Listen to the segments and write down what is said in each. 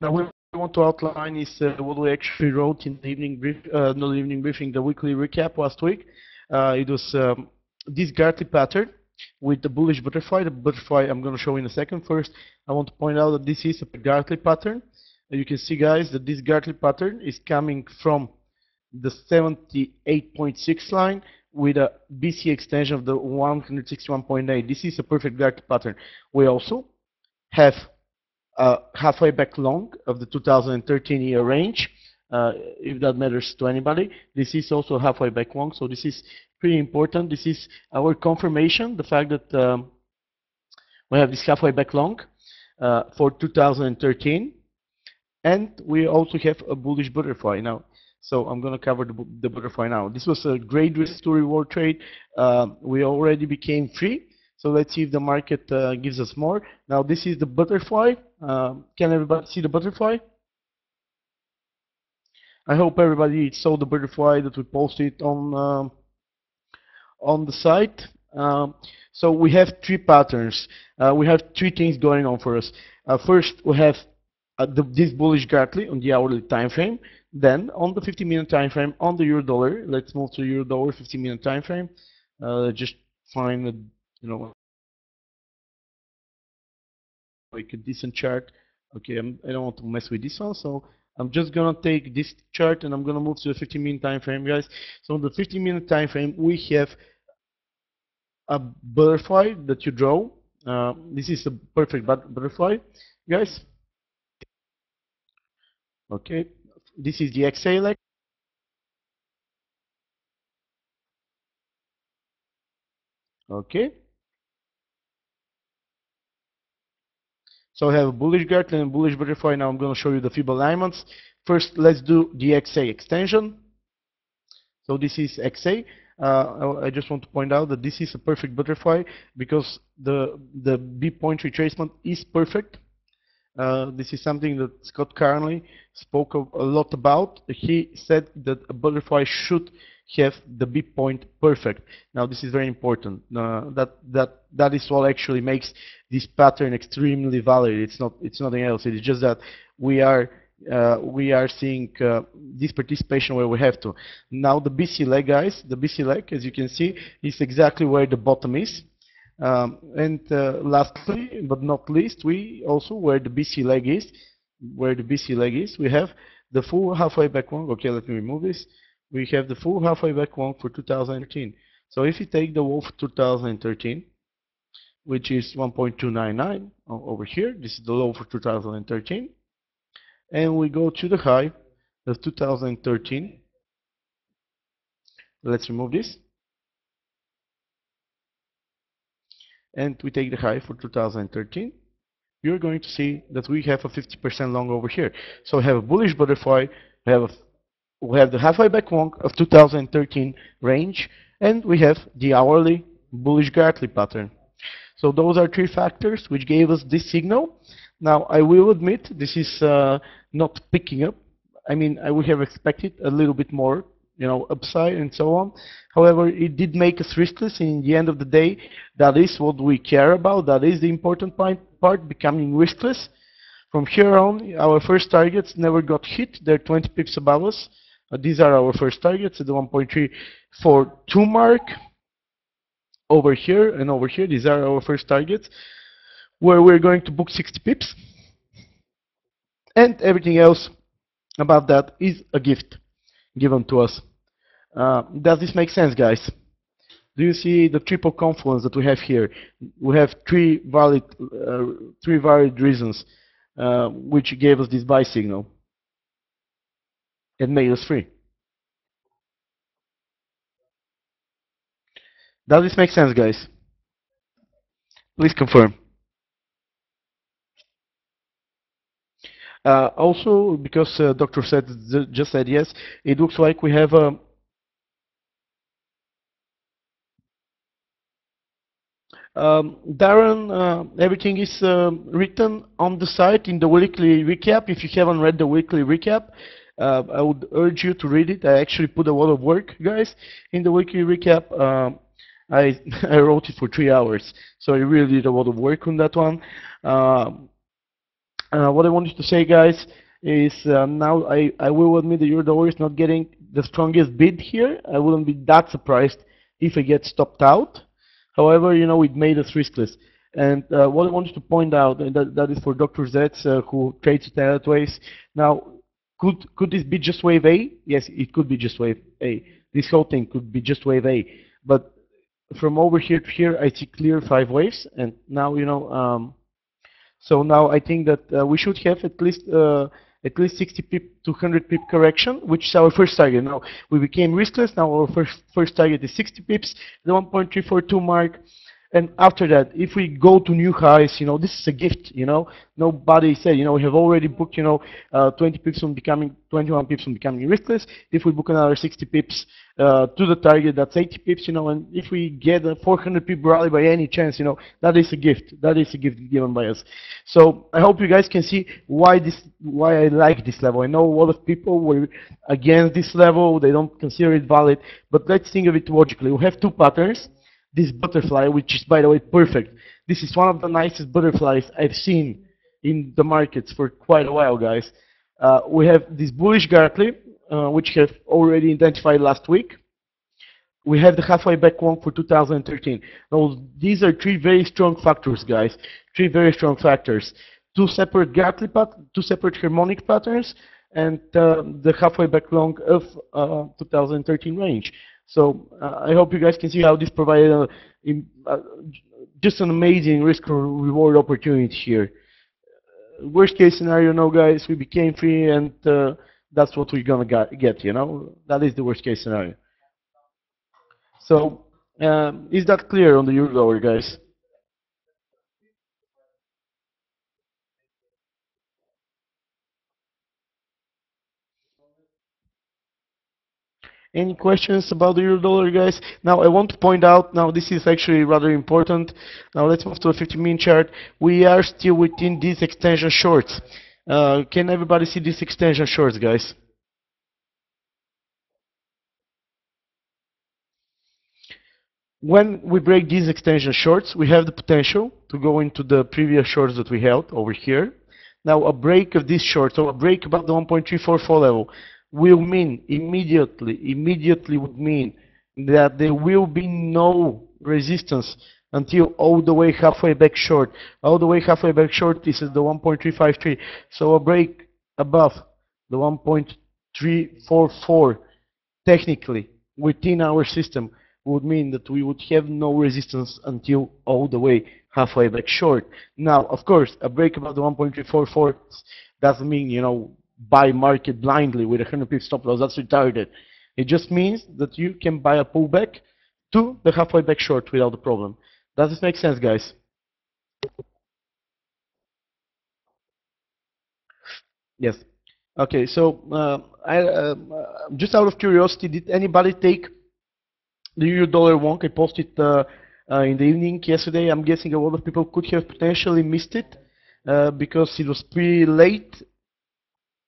Now what we want to outline is what we actually wrote in the evening not the evening briefing, the weekly recap last week. It was this Gartley pattern with the bullish butterfly. The butterfly I'm going to show in a second. First, I want to point out that this is a Gartley pattern. You can see, guys, that this Gartley pattern is coming from the 78.6 line with a BC extension of the 161.8. This is a perfect Gartley pattern. We also have halfway back long of the 2013 year range, if that matters to anybody. This is also halfway back long, so this is pretty important. This is our confirmation, the fact that we have this halfway back long for 2013, and we also have a bullish butterfly now. So I'm going to cover the butterfly now. This was a great risk to reward trade. We already became free. So let's see if the market gives us more. Now this is the butterfly. Can everybody see the butterfly? I hope everybody saw the butterfly that we posted on the site. So we have three patterns. We have three things going on for us. First, we have this bullish Gartley on the hourly time frame. Then on the 50-minute time frame on the euro dollar. Let's move to euro dollar 50-minute time frame. Just find a like a decent chart. Okay, I don't want to mess with this one, so I'm just gonna take this chart and I'm gonna move to the 15-minute time frame, guys. So on the 15-minute time frame, we have a butterfly that you draw. This is a perfect butterfly, guys. Okay, this is the XA leg. Okay. So I have a bullish Gartley and a bullish butterfly. Now I'm going to show you the Fibonacci alignments. First, let's do the XA extension. So this is XA. I just want to point out that this is a perfect butterfly because the B point retracement is perfect. This is something that Scott Carnley spoke a lot about. He said that a butterfly should have the B point perfect. Now this is very important. That is what actually makes this pattern extremely valid. It's nothing else. It is just that we are seeing this participation where we have to. Now the BC leg, guys, the BC leg, as you can see, is exactly where the bottom is. Lastly, but not least, we also where the BC leg is, we have the full halfway back long. Okay, let me remove this. We have the full halfway back long for 2013. So if you take the low for 2013, which is 1.299 over here, this is the low for 2013, and we go to the high of 2013. Let's remove this. And we take the high for 2013, you're going to see that we have a 50% long over here. So we have a bullish butterfly, we have the halfway back long of 2013 range, and we have the hourly bullish Gartley pattern. So those are three factors which gave us this signal. Now I will admit this is not picking up. I mean, I would have expected a little bit more, you know, upside and so on. However, it did make us riskless. In the end of the day, that is what we care about. That is the important part, becoming riskless. From here on, our first targets never got hit. They're 20 pips above us. These are our first targets at the 1.342 mark. Over here and over here, these are our first targets, where we're going to book 60 pips. And everything else above that is a gift given to us. Does this make sense, guys? Do you see the triple confluence that we have here? We have three valid reasons which gave us this buy signal and made us free. Does this make sense, guys? Please confirm. Also, because Dr. just said yes, it looks like we have a Darren, everything is written on the site in the weekly recap. If you haven't read the weekly recap, I would urge you to read it. I actually put a lot of work, guys, in the weekly recap. I wrote it for 3 hours, so I really did a lot of work on that one. What I wanted to say, guys, is now I will admit the euro dollar is not getting the strongest bid here. I wouldn't be that surprised if it gets stopped out. However, it made us riskless. And what I wanted to point out, and that is for Dr. Zets who trades sideways. Now, could this be just wave A? Yes, it could be just wave A. This whole thing could be just wave A. But from over here to here, I see clear 5 waves. And now, so now I think that we should have at least 60 pip to 100 pip correction, which is our first target. Now we became riskless. Now our first target is 60 pips, the 1.342 mark. And after that, if we go to new highs, this is a gift, Nobody said, we have already booked, 20 pips on becoming, 21 pips on becoming riskless. If we book another 60 pips to the target, that's 80 pips, and if we get a 400 pip rally by any chance, that is a gift. That is a gift given by us. So I hope you guys can see why I like this level. I know a lot of people were against this level. They don't consider it valid, but let's think of it logically. We have two patterns. This butterfly, which is, by the way, perfect. This is one of the nicest butterflies I've seen in the markets for quite a while, guys. We have this bullish Gartley, which have already identified last week. We have the halfway back long for 2013. Now, these are three very strong factors, guys. Three very strong factors. Two separate Gartley two separate harmonic patterns, and the halfway back long of 2013 range. So I hope you guys can see how this provided just an amazing risk-reward opportunity here. Worst case scenario, no, guys, we became free, and that's what we're gonna get. That is the worst case scenario. So is that clear on the euro dollar, guys? Any questions about the euro dollar, guys? Now, I want to point out, now this is actually rather important. Now, let's move to a 50-minute chart. We are still within these extension shorts. Can everybody see these extension shorts, guys? When we break these extension shorts, we have the potential to go into the previous shorts that we held over here. Now, a break of this short, so a break above the 1.344 level, will mean immediately would mean that there will be no resistance until all the way halfway back short. All the way halfway back short, this is the 1.353. So a break above the 1.344 technically within our system would mean that we would have no resistance until all the way halfway back short. Now, of course, a break above the 1.344 doesn't mean, buy market blindly with 100 pips stop loss. That's retarded. It just means that you can buy a pullback to the halfway back short without a problem. Does this make sense, guys? Yes. Okay, so just out of curiosity, did anybody take the euro dollar wonk? I posted in the evening yesterday. I'm guessing a lot of people could have potentially missed it because it was pretty late,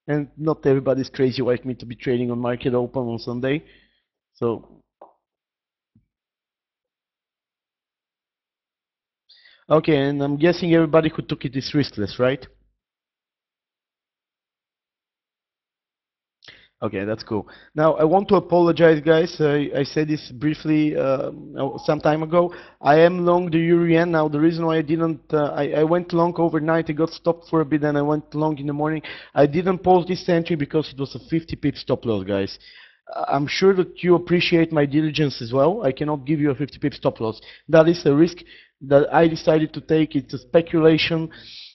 and not everybody's crazy like me to be trading on market open on Sunday. So, okay, and I'm guessing everybody who took it is riskless, right? Okay, that's cool. Now, I want to apologize, guys. I said this briefly some time ago. I am long the euro yen. Now, the reason why I didn't, I went long overnight. I got stopped for a bit, and I went long in the morning. I didn't post this entry because it was a 50 pip stop loss, guys. I'm sure that you appreciate my diligence as well. I cannot give you a 50 pip stop loss. That is a risk that I decided to take. It's a speculation.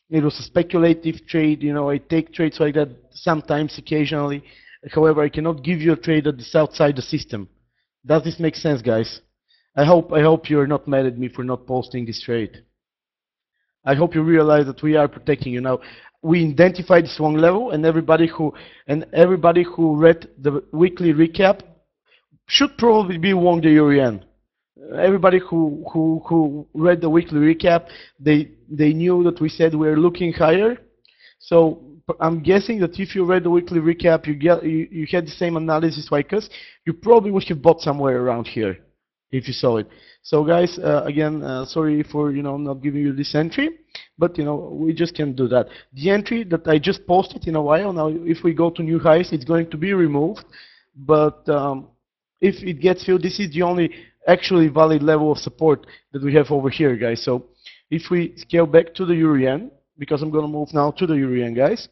It was a speculative trade. I take trades like that sometimes, occasionally. However, I cannot give you a trade that is outside the system. Does this make sense, guys? I hope you're not mad at me for not posting this trade. I hope you realize that we are protecting you now. We identified this one level, and everybody who read the weekly recap should probably be long the euro yen. Everybody who read the weekly recap, they knew that we said we're looking higher. So I'm guessing that if you read the weekly recap, you had the same analysis like us, you probably would have bought somewhere around here if you saw it. So guys, again, sorry for not giving you this entry, but we just can't do that. The entry that I just posted in a while now, if we go to new highs, it's going to be removed, but if it gets filled, this is the only actually valid level of support that we have over here, guys. So if we scale back to the euro yen, because I'm going to move now to the euro yen, guys.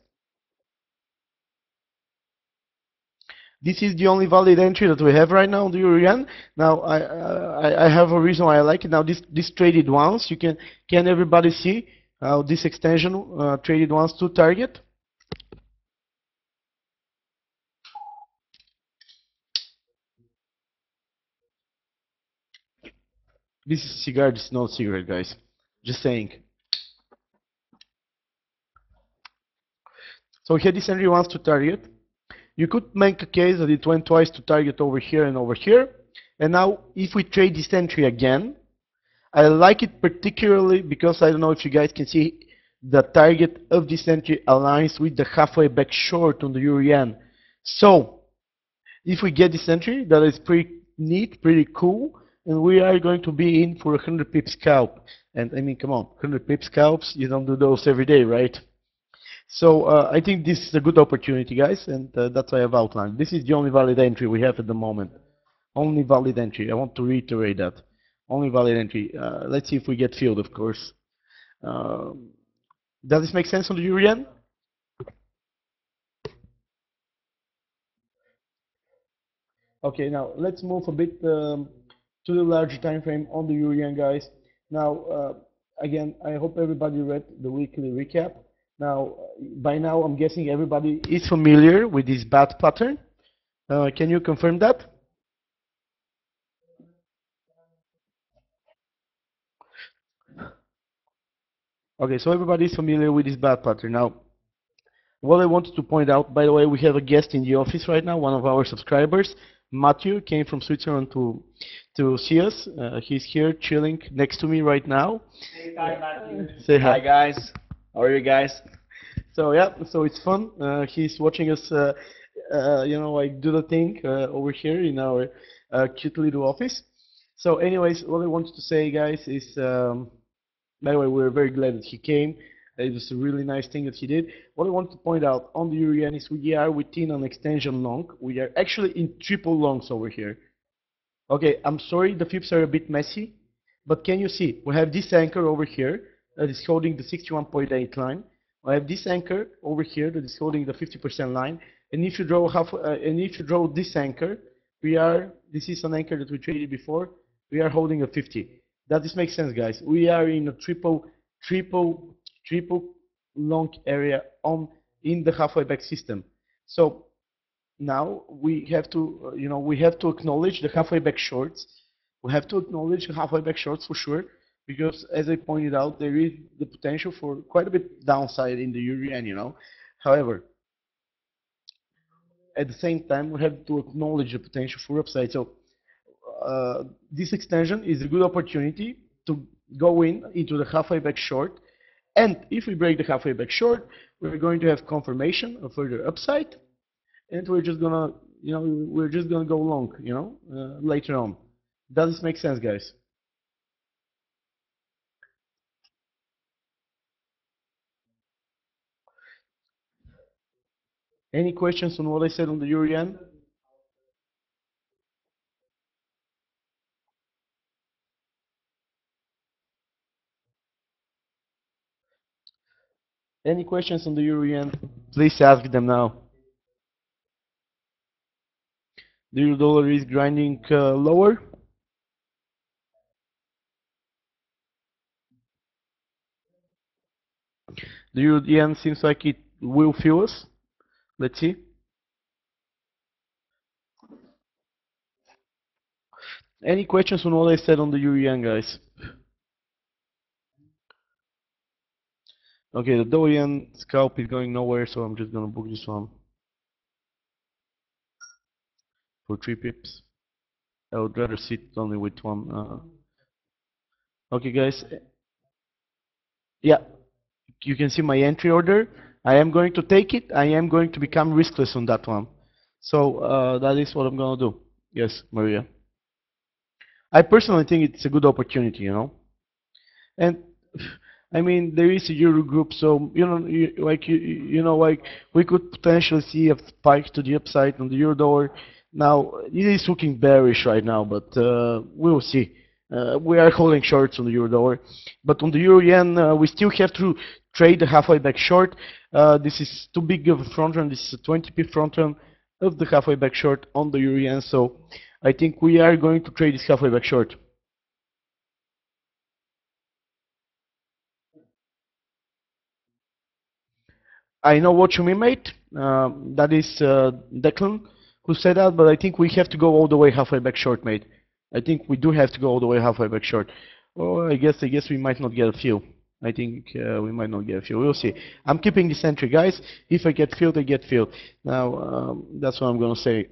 This is the only valid entry that we have right now on the euro yen. Now I have a reason why I like it. Now this traded once. You can everybody see how this extension traded once to target? This is a cigar. This is not a cigarette, guys. Just saying. So here this entry wants to target. You could make a case that it went twice to target over here and over here. And now if we trade this entry again, I like it particularly because I don't know if you guys can see the target of this entry aligns with the halfway back short on the euro yen. So if we get this entry, that is pretty neat, pretty cool, and we are going to be in for a 100 pip scalp. And I mean, come on, 100 pip scalps, you don't do those every day, right? So I think this is a good opportunity, guys, and that's why I've outlined. This is the only valid entry we have at the moment. Only valid entry. I want to reiterate that. Only valid entry. Let's see if we get filled, of course. Does this make sense on the euro yen? Okay, now let's move a bit to the larger time frame on the euro yen, guys. Now, again, I hope everybody read the weekly recap. Now, by now, I'm guessing everybody is familiar with this bat pattern. Can you confirm that? Okay, so everybody is familiar with this bat pattern. Now, what I wanted to point out, by the way, we have a guest in the office right now, one of our subscribers. Matthew came from Switzerland to see us. He's here chilling next to me right now. Say hi, Matthew. Say hi. Hi, guys. How are you guys? So yeah, so it's fun. He's watching us, like do the thing over here in our cute little office. So, anyways, what I wanted to say, guys, is by the way, we're very glad that he came. It was a really nice thing that he did. What I want to point out on the euro yen is we are within an extension long. We are actually in triple longs over here. Okay, I'm sorry, the fibs are a bit messy, but can you see? We have this anchor over here that is holding the 61.8 line. I have this anchor over here that is holding the 50% line. And if you draw this anchor, this is an anchor that we traded before. We are holding a 50. Does this make sense, guys? We are in a triple long area in the halfway back system. So now we have to, we have to acknowledge the halfway back shorts. We have to acknowledge the halfway back shorts for sure, because as I pointed out, there is the potential for quite a bit downside in the euro yen, However, at the same time, we have to acknowledge the potential for upside. So this extension is a good opportunity to go into the halfway back short. And if we break the halfway back short, we're going to have confirmation of further upside, and we're just gonna, go long, later on. Does this make sense, guys? Any questions on what I said on the euro yen? Any questions on the euro yen? Please ask them now. The euro dollar is grinding lower. The euro yen seems like it will fuel us. Let's see. Any questions on what I said on the euro yen, guys? Okay, the Dow yen scalp is going nowhere, so I'm just gonna book this one for 3 pips. I would rather sit only with one. Okay, guys. Yeah, you can see my entry order. I am going to take it. I am going to become riskless on that one. So that is what I'm gonna do. Yes, Maria. I personally think it's a good opportunity, And I mean, there is a Euro group, so like we could potentially see a spike to the upside on the euro dollar. Now it is looking bearish right now, but we will see. We are holding shorts on the euro dollar, but on the euro yen, we still have to trade the halfway back short. This is too big of a front run. This is a 20 pip front run of the halfway back short on the euro yen. So I think we are going to trade this halfway back short. I know what you mean, mate. That is Declan who said that, but I think we have to go all the way halfway back short, mate. I think we do have to go all the way halfway back short. Oh, I guess we might not get a fill. I think we might not get a fill. We'll see. I'm keeping this entry, guys. If I get filled, I get filled. Now, that's what I'm gonna say.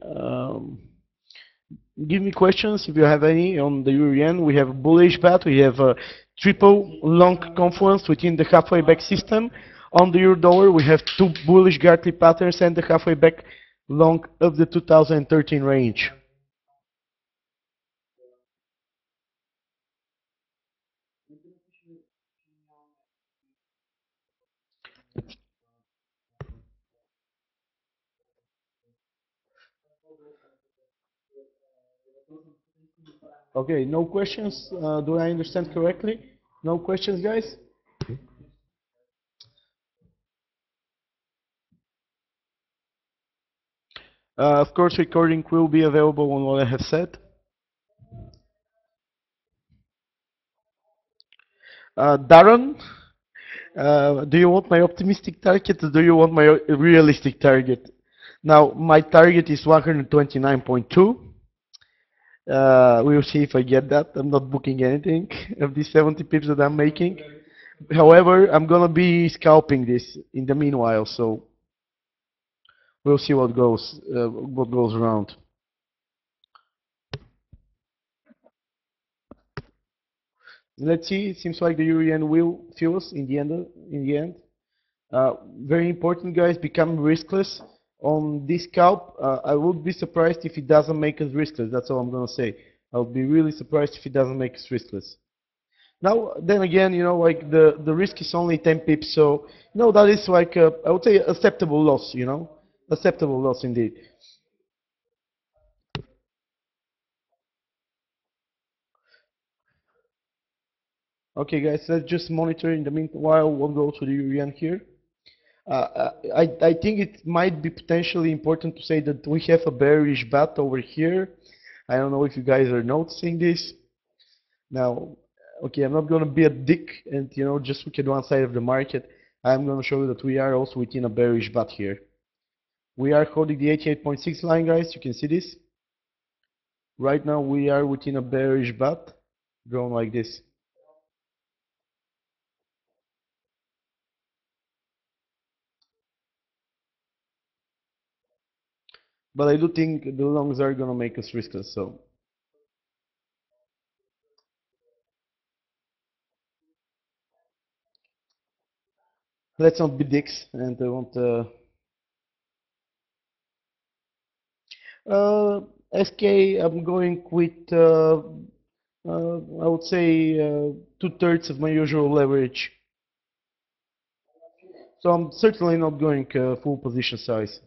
Give me questions if you have any on the euro yen. We have a bullish bat. We have a triple long confluence within the halfway back system. On the euro dollar, we have two bullish Gartley patterns and the halfway back long of the 2013 range. Okay, no questions. Do I understand correctly? No questions, guys? Of course, recording will be available on what I have said. Darren, do you want my optimistic target or do you want my realistic target? Now, my target is 129.2. We'll see if I get that. I'm not booking anything of these 70 pips that I'm making. However, I'm gonna be scalping this in the meanwhile, so we'll see what goes around. Let's see. It seems like the Euro will fill us in the end. In the end, very important, guys. Become riskless on this scalp. I would be surprised if it doesn't make us riskless. That's all I'm gonna say. I'll be really surprised if it doesn't make us riskless. Now, then again, like the risk is only 10 pips, so that is like I would say acceptable loss. Acceptable loss indeed. Okay, guys, let's just monitor in the meanwhile what goes to the Urian here. I think it might be potentially important to say that we have a bearish bat over here. I don't know if you guys are noticing this. Now, okay, I'm not gonna be a dick and just look at one side of the market. I'm gonna show you that we are also within a bearish bat here. We are holding the 88.6 line, guys. You can see this. Right now we are within a bearish bat, drawn like this. But I do think the longs are gonna make us riskless, so let's not be dicks and I want uh, SK I'm going with I would say 2/3 of my usual leverage. So I'm certainly not going full position size.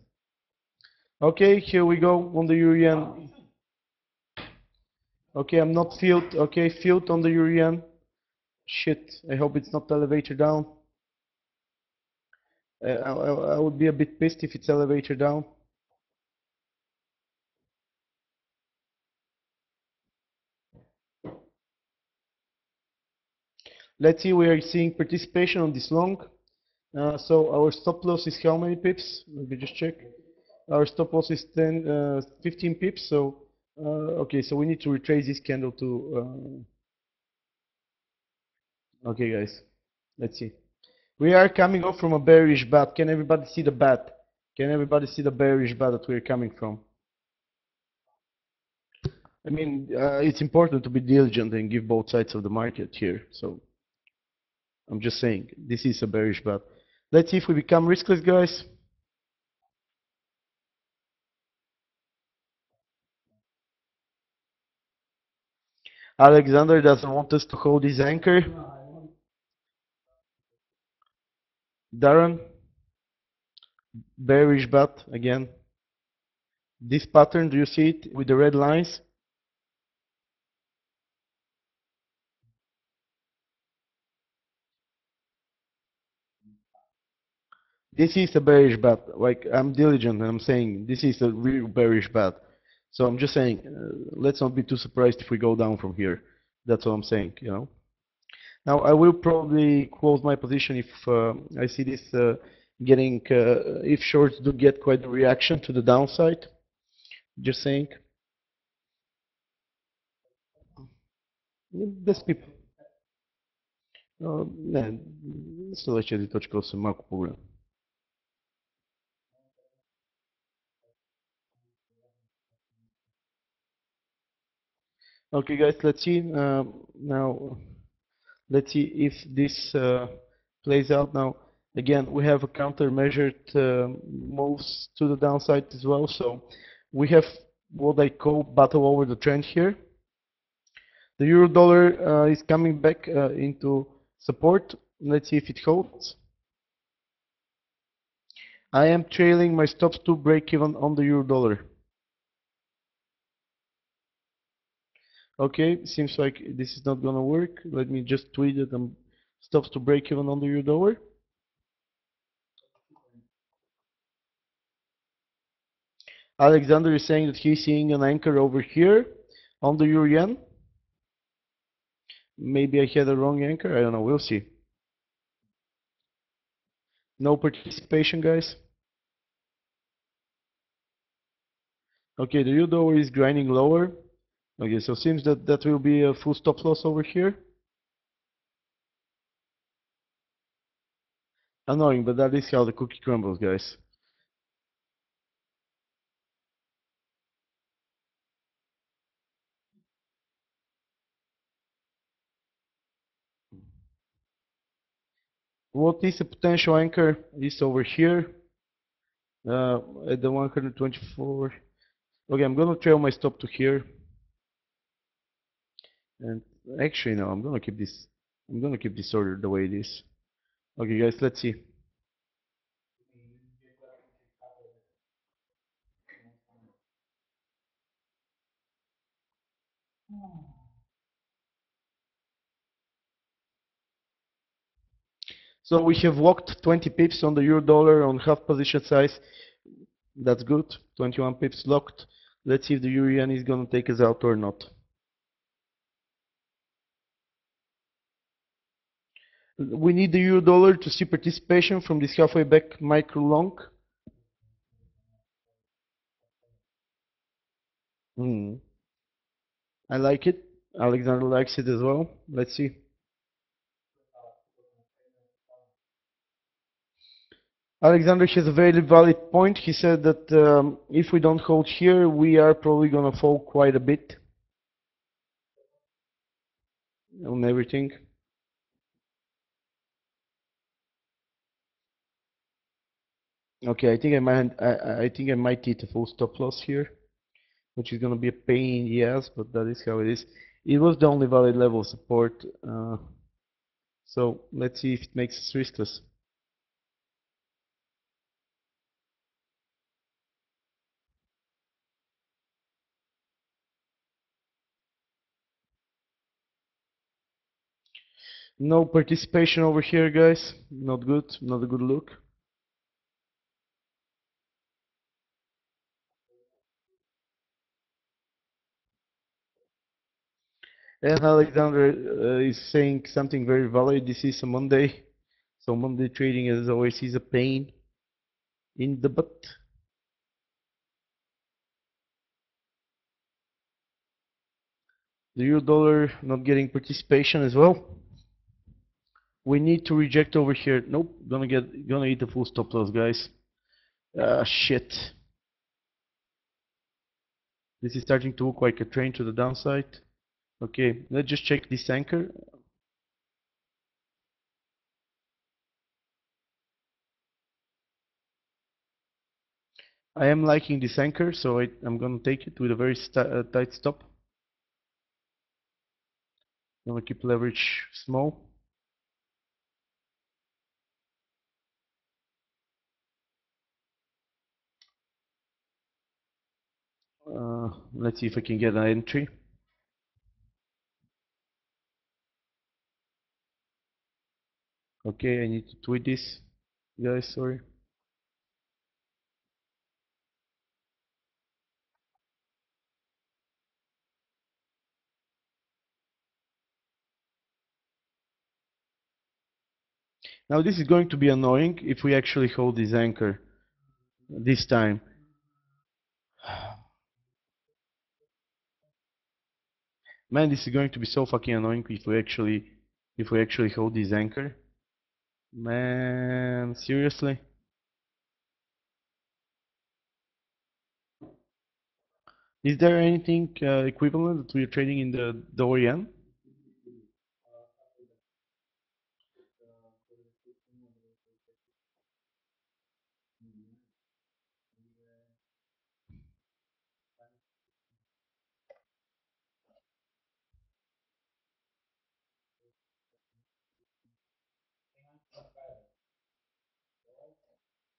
Okay, here we go on the Urian. Okay, I'm not filled. Okay, filled on the Urian. Shit, I hope it's not elevator down. I would be a bit pissed if it's elevator down. Let's see, we are seeing participation on this long. So our stop loss is how many pips? Let me just check. Our stop loss is 15 pips. So okay, so we need to retrace this candle to. Okay, guys, let's see. We are coming off from a bearish bat. Can everybody see the bat? Can everybody see the bearish bat that we're coming from? I mean, it's important to be diligent and give both sides of the market here. So I'm just saying, this is a bearish bat. Let's see if we become riskless, guys. Alexander doesn't want us to hold his anchor. Darren, bearish bat again. This pattern, do you see it with the red lines? This is a bearish bat. Like, I'm diligent and I'm saying this is a real bearish bat. So I'm just saying, let's not be too surprised if we go down from here. That's what I'm saying, you know. Now I will probably close my position if I see this getting, if shorts do get quite a reaction to the downside. Just saying. Без пип. Не, следващия 1.8 малко по-голям. Okay, guys, let's see. Now, let's see if this plays out. Now, again, we have a countermeasured moves to the downside as well. So we have what I call battle over the trend here. The euro dollar is coming back into support. Let's see if it holds. I am trailing my stops to break even on the euro dollar. Okay, seems like this is not gonna work. Let me just tweet it and stops to break even on the euro dollar. Alexander is saying that he's seeing an anchor over here on the euro yen. Maybe I had a wrong anchor. I don't know. We'll see. No participation, guys. Okay, the euro dollar is grinding lower. Okay, so seems that that will be a full stop loss over here. Annoying, but that is how the cookie crumbles, guys. What is a potential anchor is over here at the 124. Okay, I'm gonna trail my stop to here. And actually, no, I'm gonna keep this. I'm gonna keep this order the way it is. Okay, guys, let's see. So we have locked 20 pips on the euro dollar on half position size. That's good. 21 pips locked. Let's see if the euro yen is gonna take us out or not. We need the euro dollar to see participation from this halfway back micro long. I like it. Alexander likes it as well. Let's see. Alexander has a very valid point. He said that if we don't hold here, we are probably gonna fall quite a bit on everything. Okay, I think I think I might hit a full stop loss here, which is gonna be a pain in the ass, but that is how it is. It was the only valid level of support, so let's see if it makes us riskless. No participation over here, guys. Not good. Not a good look. And Alexander is saying something very valid. This is a Monday, so Monday trading as always is a pain in the butt. The euro dollar not getting participation as well. We need to reject over here. Nope, gonna eat the full stop loss, guys. Shit. This is starting to look like a train to the downside. Okay, let's just check this anchor. I am liking this anchor, so I'm gonna take it with a very tight stop. Gonna keep leverage small. Let's see if I can get an entry. Okay, I need to tweet this, guys, sorry. Now this is going to be annoying if we actually hold this anchor this time. Man, this is going to be so fucking annoying if we actually hold this anchor. Man, seriously? Is there anything equivalent that we're trading in the Orient?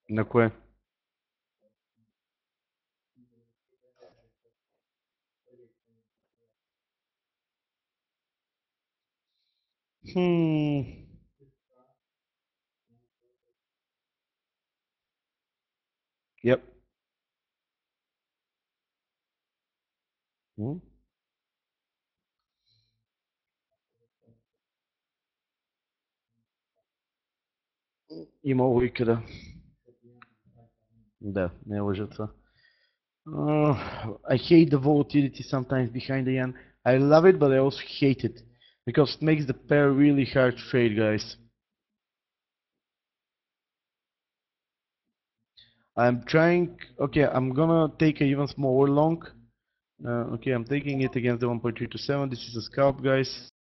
На кое? Hmm. Yep. Hmm? Има логика, да. Да, не лъжа това. I hate the volatility sometimes behind the yen. I love it, but I also hate it because it makes the pair really hard to trade, guys. I'm trying. Okay, I'm gonna take a even smaller long. Okay, I'm taking it against the 1.327. This is a scalp, guys.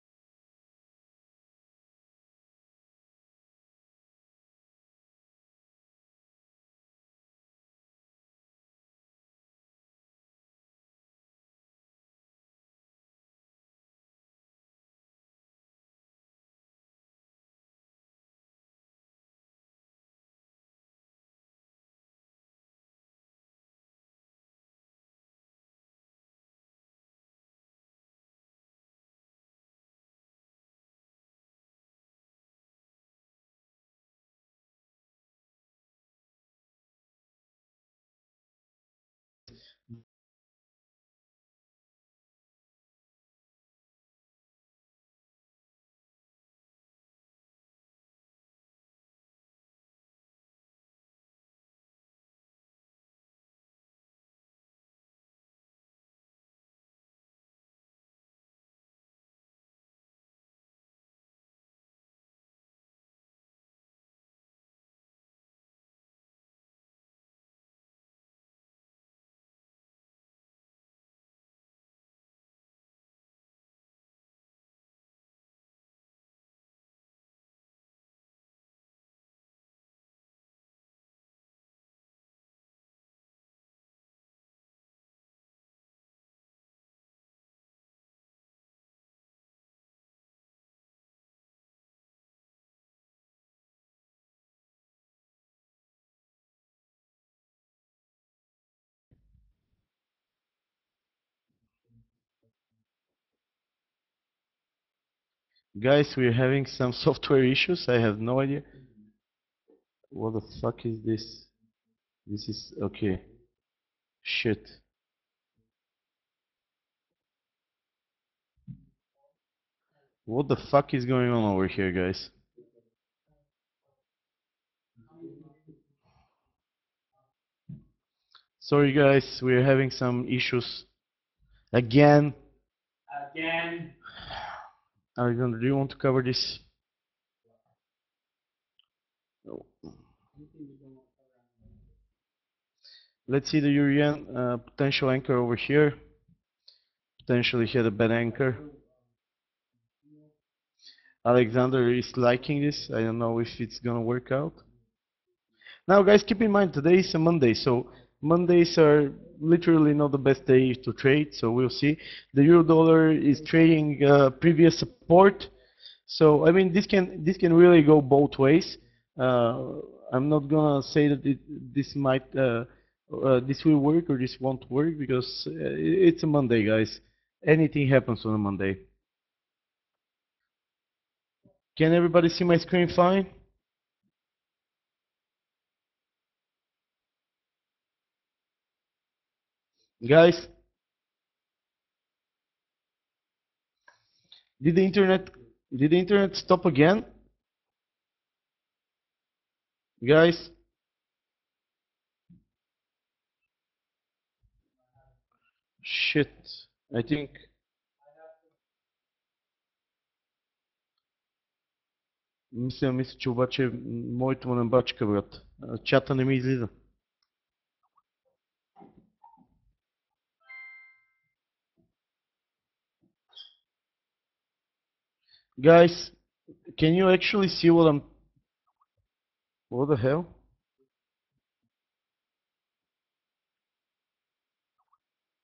Guys, we're having some software issues. I have no idea. What the fuck is this? This is okay. Shit. What the fuck is going on over here, guys? Sorry, guys, we're having some issues again. Again. Do you want to cover this? No. Let's see the Urian potential anchor over here. Potentially hit a bad anchor. Alexander is liking this. I don't know if it's gonna work out. Now, guys, keep in mind today is a Monday, so Mondays are literally not the best day to trade. So we'll see. The euro dollar is trading previous support. So I mean, this can really go both ways. I'm not gonna say that this might this will work or this won't work because it's a Monday, guys. Anything happens on a Monday. Can everybody see my screen fine? Guys, did the internet did the internet stop again? Guys, shit. I think мисля, че обаче моето му не бачка, брат. Чата не ми излиза. Guys, can you actually see what I'm... What the hell?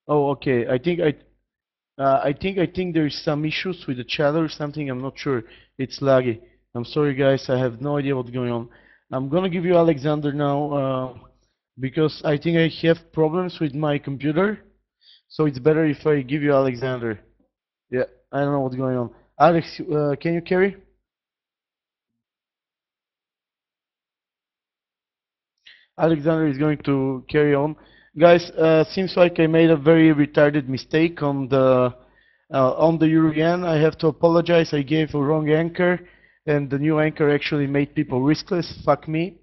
Oh, okay. I think there's some issues with the chat or something. I'm not sure. It's laggy. I'm sorry, guys. I have no idea what's going on. I'm gonna give you Alexander now because I think I have problems with my computer. So it's better if I give you Alexander. Yeah, I don't know what's going on. Alex, can you carry? Alexander is going to carry on. Guys, seems like I made a very retarded mistake on the Euro yen. I have to apologize. I gave a wrong anchor, and the new anchor actually made people riskless. Fuck me.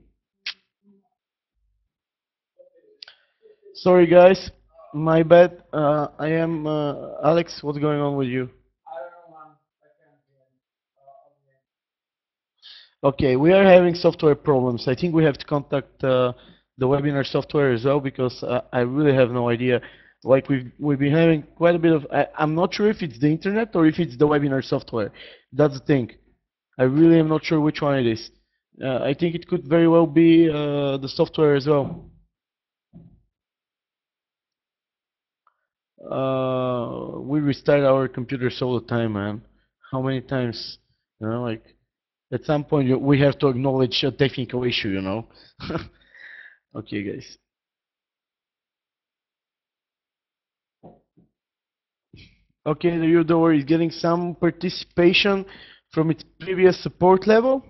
Sorry, guys. My bad. I am Alex. What's going on with you? Okay, we are having software problems. I think we have to contact the webinar software as well because I really have no idea. Like we've been having quite a bit of. I'm not sure if it's the internet or if it's the webinar software. That's the thing. I really am not sure which one it is. I think it could very well be the software as well. We restart our computers all the time, man. How many times? Like at some point we have to acknowledge a technical issue. Okay, guys. Okay, the Eurodollar is getting some participation from its previous support level.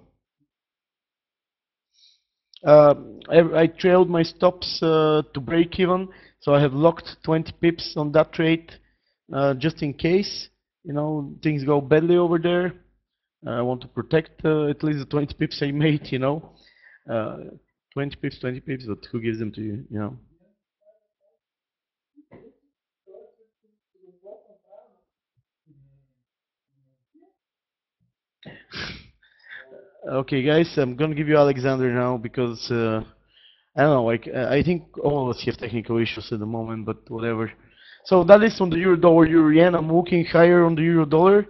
Uh, I trailed my stops to break even, so I have locked 20 pips on that trade just in case things go badly over there. I want to protect at least the 20 pips I made. Uh, 20 pips, but who gives them to you? Okay, guys, I'm gonna give you Alexander now because I don't know, like I think all of us have technical issues at the moment, but whatever. So that is on the euro dollar euro yen. I'm looking higher on the euro dollar.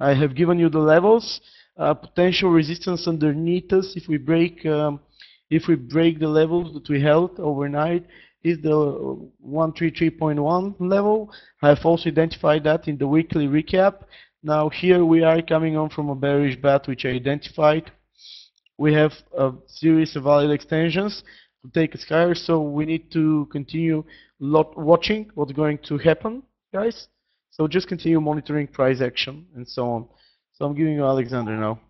I have given you the levels. Potential resistance underneath us if we break the levels that we held overnight is the 133.1 level. I have also identified that in the weekly recap. Now here we are coming on from a bearish bat which I identified. We have a series of valid extensions to take us higher, so we need to continue watching what's going to happen, guys. So just continue monitoring price action and so on. So I'm giving you Alexander now.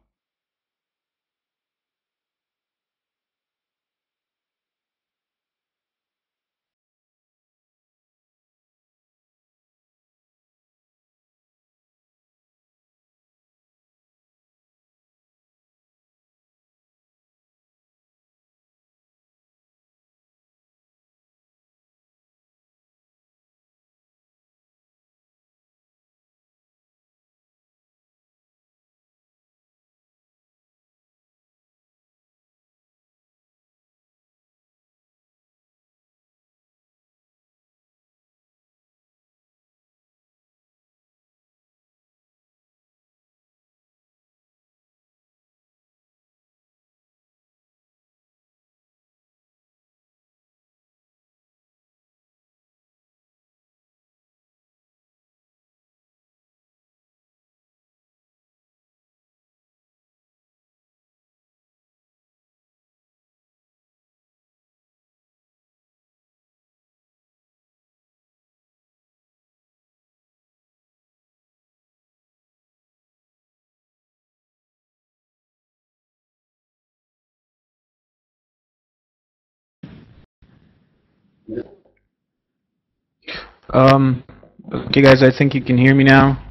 Um, okay, guys, I think you can hear me now.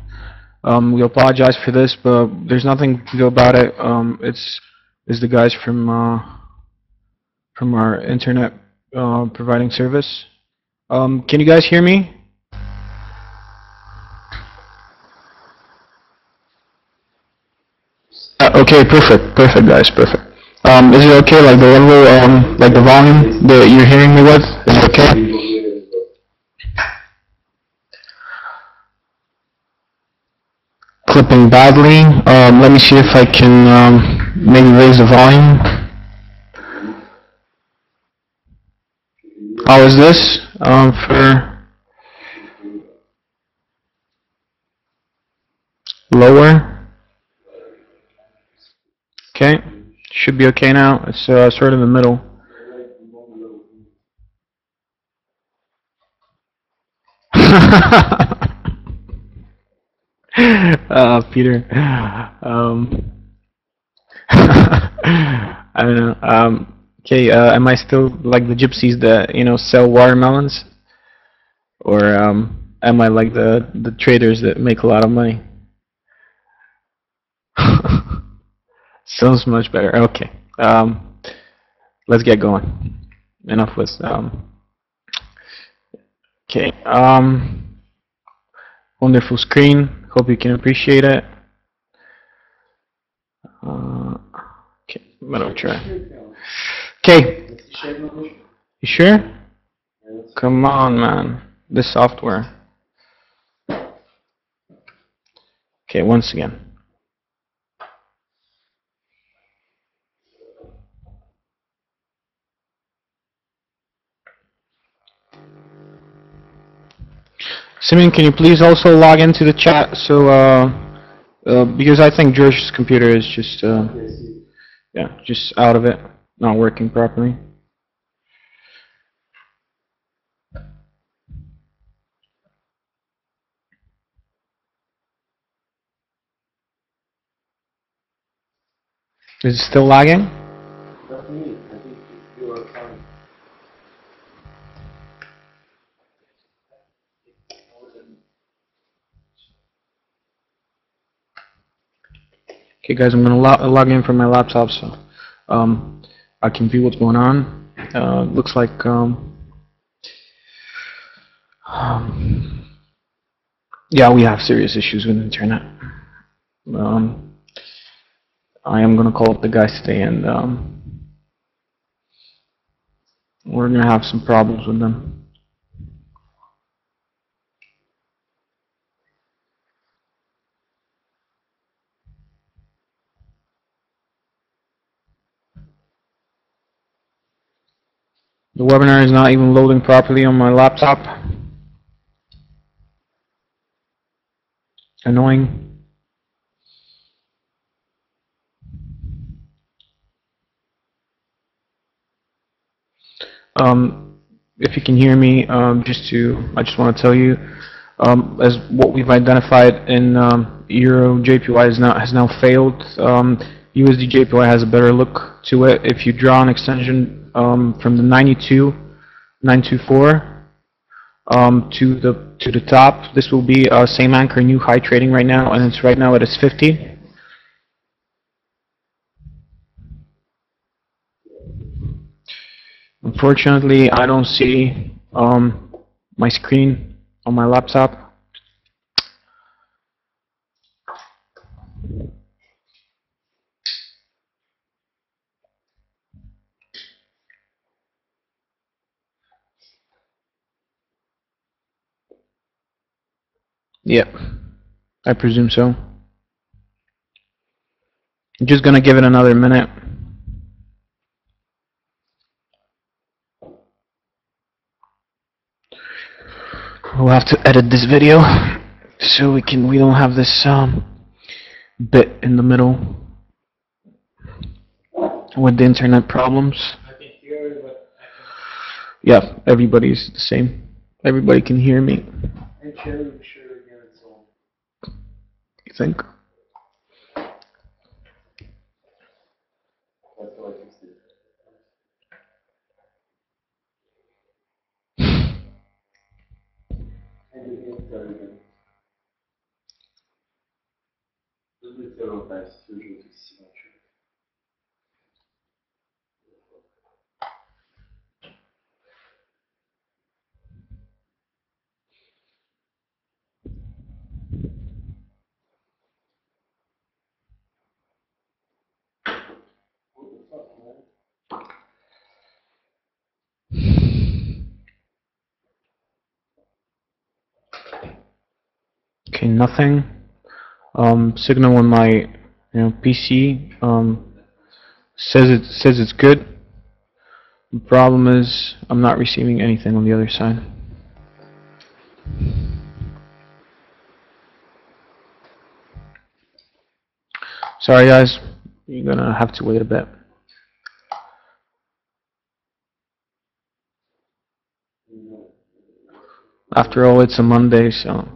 We apologize for this, but there's nothing to do about it. It's the guys from our internet providing service. Can you guys hear me? Okay, perfect, guys, perfect. Is it okay, like the level, like the volume that you're hearing me with? Is it okay? Clipping badly. Let me see if I can maybe raise the volume. How is this? For lower. Okay, should be okay now. It's sort of in the middle. Peter. I don't know. Okay, am I still like the gypsies that sell watermelons, or am I like the traders that make a lot of money? Sounds much better. Okay. Let's get going. Enough with okay. Wonderful screen. Hope you can appreciate it. Okay, I'm gonna try. Okay. You sure? Come on, man. This software. Okay, once again. Simeon, can you please also log into the chat? So, because I think George's computer is just, yeah, just out of it, not working properly. Is it still lagging? Okay, guys, I'm gonna log in from my laptop so I can view what's going on. Looks like yeah, we have serious issues with the internet. I am gonna call up the guys today, and we're gonna have some problems with them. The webinar is not even loading properly on my laptop. Annoying. If you can hear me, I just want to tell you, as what we've identified in Euro JPY has now failed. USD JPY has a better look to it. If you draw an extension from the 924 to the top, this will be same anchor, new high trading right now, and it's right now at its 50. Unfortunately, I don't see my screen on my laptop. Yep, I presume so. I'm just gonna give it another minute. We'll have to edit this video so we don't have this bit in the middle with the internet problems. Yeah, everybody's the same. Everybody can hear me. You think? Okay, nothing. Signal on my PC says it's good. The problem is I'm not receiving anything on the other side. Sorry guys, you're gonna have to wait a bit. After all, it's a Monday, so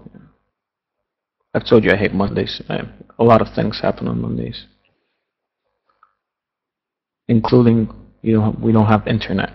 I've told you I hate Mondays. A lot of things happen on Mondays, including we don't have internet.